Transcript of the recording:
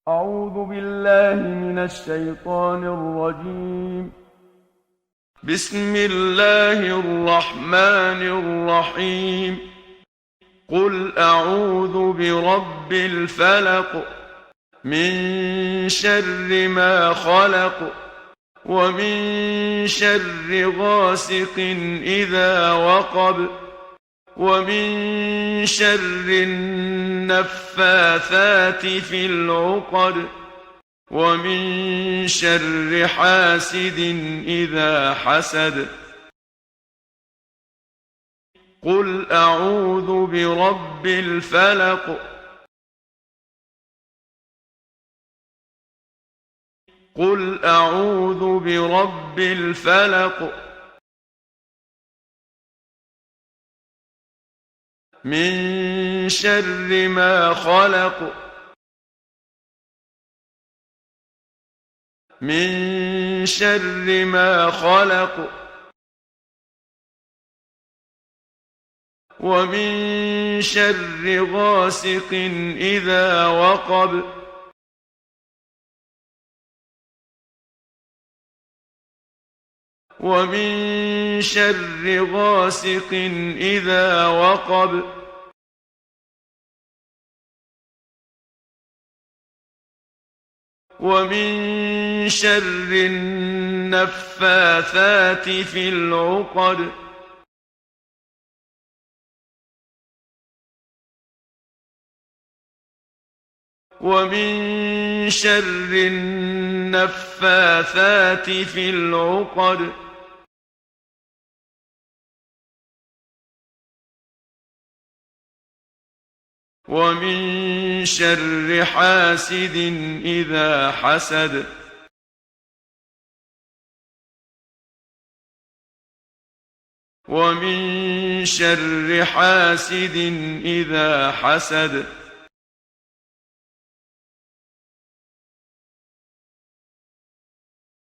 أعوذ بالله من الشيطان الرجيم. بسم الله الرحمن الرحيم. قل أعوذ برب الفلق من شر ما خلق ومن شر غاسق إذا وقب ومن شر النفاثات في العقد ومن شر حاسد إذا حسد. قل أعوذ برب الفلق. قل أعوذ برب الفلق من شر ما خلق من شر ما خلق ومن شر غاسق إذا وقب ومن شر غاسق إذا وقب ومن شر النفاثات في العقد ومن شر النفاثات في العقد ومن شر حاسد إذا حسد. ومن شر حاسد إذا حسد.